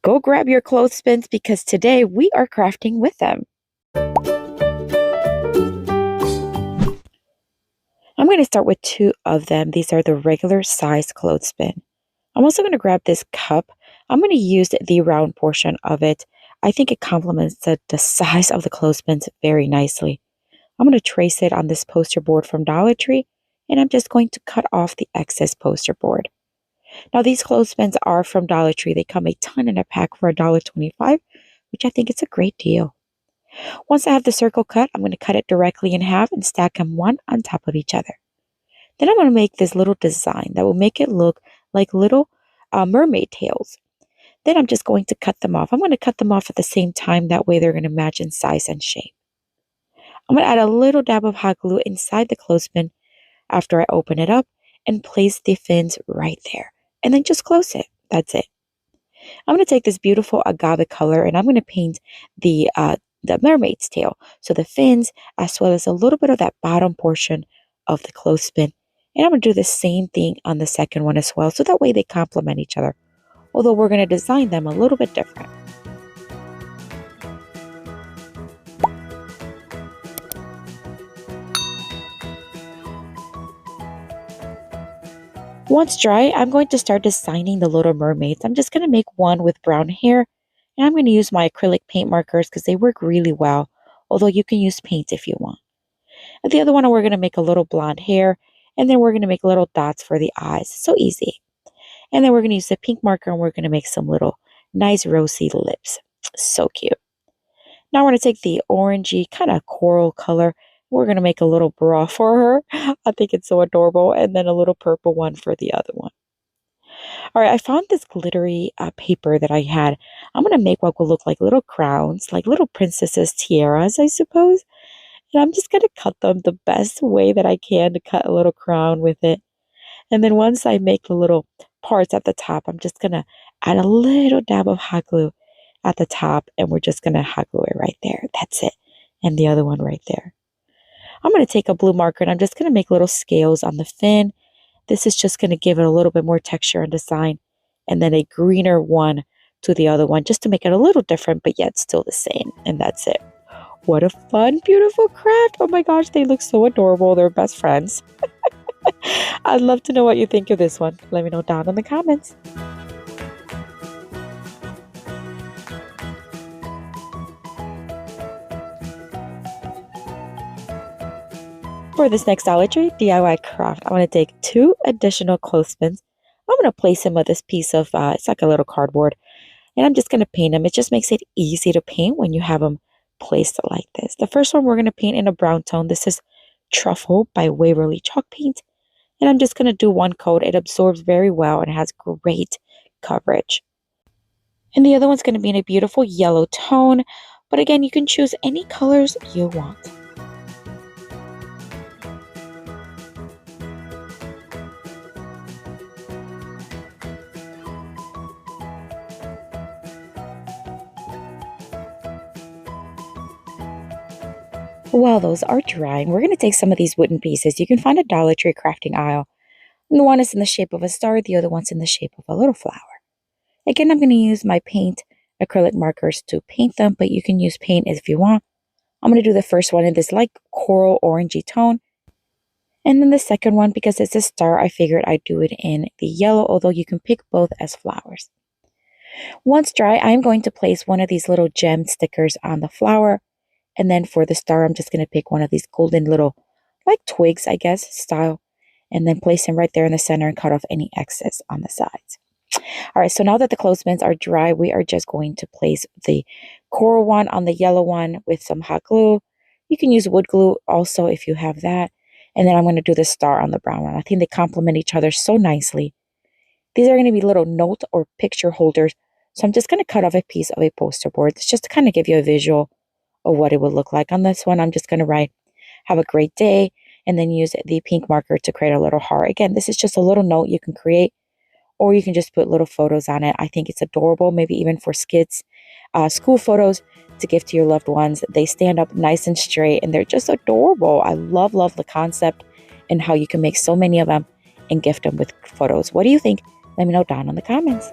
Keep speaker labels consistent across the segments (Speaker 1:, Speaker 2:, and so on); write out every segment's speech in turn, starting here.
Speaker 1: go grab your clothespins because today we are crafting with them. I'm going to start with 2 of them. These are the regular size clothespin. I'm also going to grab this cup. I'm going to use the round portion of it. I think it complements the size of the clothespins very nicely. I'm going to trace it on this poster board from Dollar Tree, and I'm just going to cut off the excess poster board. Now, these clothespins are from Dollar Tree. They come a ton in a pack for $1.25, which I think is a great deal. Once I have the circle cut, I'm going to cut it directly in half and stack them one on top of each other. Then I'm going to make this little design that will make it look like little mermaid tails. Then I'm just going to cut them off. I'm going to cut them off at the same time. That way they're going to match in size and shape. I'm going to add a little dab of hot glue inside the clothespin after I open it up and place the fins right there. And then just close it. That's it. I'm going to take this beautiful agave color and I'm going to paint the mermaid's tail. So the fins as well as a little bit of that bottom portion of the clothespin. And I'm going to do the same thing on the second one as well. So that way they complement each other. Although we're going to design them a little bit different. Once dry, I'm going to start designing the little mermaids. I'm just going to make one with brown hair. And I'm going to use my acrylic paint markers because they work really well. Although you can use paint if you want. And the other one, we're going to make a little blonde hair. And then we're going to make little dots for the eyes. So easy. And then we're going to use the pink marker and we're going to make some little nice rosy lips. So cute. Now we're going to take the orangey kind of coral color. We're going to make a little bra for her. I think it's so adorable. And then a little purple one for the other one. All right, I found this glittery paper that I had. I'm going to make what will look like little crowns, like little princesses' tiaras, I suppose. And I'm just going to cut them the best way that I can to cut a little crown with it. And then once I make the little parts at the top, I'm just going to add a little dab of hot glue at the top. And we're just going to hot glue it right there. That's it. And the other one right there. I'm going to take a blue marker and I'm just going to make little scales on the fin. This is just going to give it a little bit more texture and design. And then a greener one to the other one just to make it a little different, but yet still the same. And that's it. What a fun, beautiful craft. Oh my gosh, they look so adorable. They're best friends. I'd love to know what you think of this one. Let me know down in the comments. For this next Dollar Tree DIY craft, I want to take 2 additional clothespins. I'm going to place them with this piece of, it's like a little cardboard. And I'm just going to paint them. It just makes it easy to paint when you have them placed like this. The first one we're going to paint in a brown tone. This is Truffle by Waverly Chalk Paint. And I'm just going to do one coat. It absorbs very well and has great coverage. And the other one's going to be in a beautiful yellow tone. But again, you can choose any colors you want. While those are drying, we're going to take some of these wooden pieces. You can find a Dollar Tree crafting aisle. And the one is in the shape of a star, the other one's in the shape of a little flower. Again, I'm going to use my paint acrylic markers to paint them, but you can use paint if you want. I'm going to do the first one in this like coral orangey tone. And then the second one, because it's a star, I figured I'd do it in the yellow, although you can pick both as flowers. Once dry, I'm going to place one of these little gem stickers on the flower. And then for the star, I'm just going to pick one of these golden little, like twigs, I guess, style. And then place them right there in the center and cut off any excess on the sides. All right, so now that the clothespins are dry, we are just going to place the coral one on the yellow one with some hot glue. You can use wood glue also if you have that. And then I'm going to do the star on the brown one. I think they complement each other so nicely. These are going to be little note or picture holders. So I'm just going to cut off a piece of a poster board. It's just to kind of give you a visual of what it would look like. On this one, I'm just going to write, have a great day, and then use the pink marker to create a little heart. Again, this is just a little note you can create, or you can just put little photos on it. I think it's adorable, maybe even for skits, school photos to give to your loved ones. They stand up nice and straight, and they're just adorable. I love the concept and how you can make so many of them and gift them with photos. What do you think? Let me know down in the comments.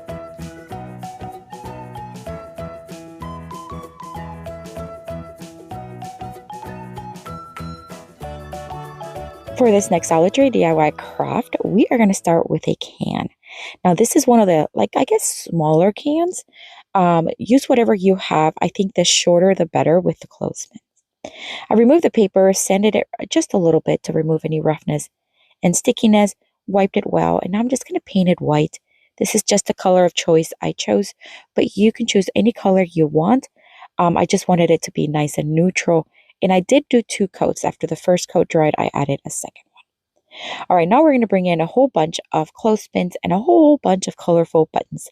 Speaker 1: For this next Dollar Tree DIY craft, we are going to start with a can. Now, this is one of the, like, I guess, smaller cans. Use whatever you have. I think the shorter, the better with the clothespin. I removed the paper, sanded it just a little bit to remove any roughness and stickiness, wiped it well, and now I'm just going to paint it white. This is just a color of choice I chose, but you can choose any color you want. I just wanted it to be nice and neutral, and I did do 2 coats. After the first coat dried, I added a second. All right, now we're going to bring in a whole bunch of clothespins and a whole bunch of colorful buttons.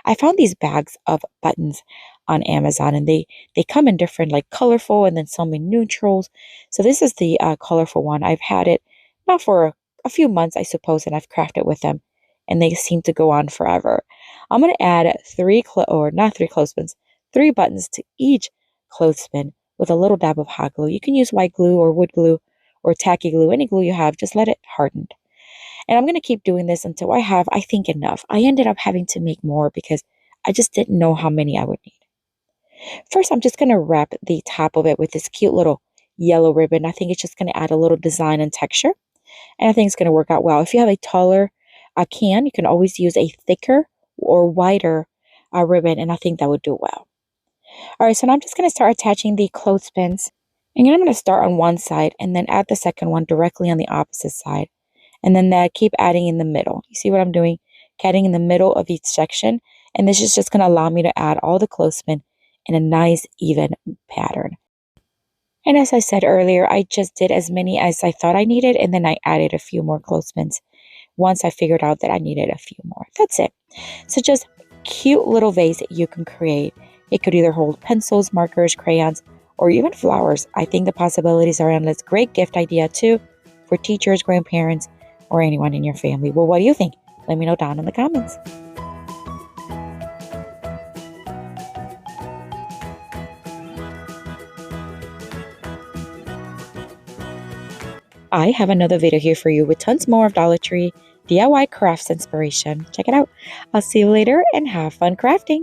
Speaker 1: I found these bags of buttons on Amazon, and they come in different, like colorful and then some in neutrals. So this is the colorful one. I've had it now for a few months, I suppose, and I've crafted with them, and they seem to go on forever. I'm going to add not three clothespins, 3 buttons to each clothespin with a little dab of hot glue. You can use white glue or wood glue or tacky glue, any glue you have, just let it harden. And I'm going to keep doing this until I have, I think, enough. I ended up having to make more because I just didn't know how many I would need. First, I'm just going to wrap the top of it with this cute little yellow ribbon. I think it's just going to add a little design and texture, and I think it's going to work out well. If you have a taller can, you can always use a thicker or wider ribbon, and I think that would do well. All right, so now I'm just going to start attaching the clothespins. And I'm going to start on one side and then add the second one directly on the opposite side. And then keep adding in the middle. You see what I'm doing? Adding in the middle of each section. And this is just going to allow me to add all the clothespin in a nice, even pattern. And as I said earlier, I just did as many as I thought I needed. And then I added a few more clothespins once I figured out that I needed a few more. That's it. So just cute little vase that you can create. It could either hold pencils, markers, crayons, or even flowers. I think the possibilities are endless. Great gift idea too for teachers, grandparents, or anyone in your family. Well, what do you think? Let me know down in the comments. I have another video here for you with tons more of Dollar Tree DIY crafts inspiration. Check it out. I'll see you later and have fun crafting.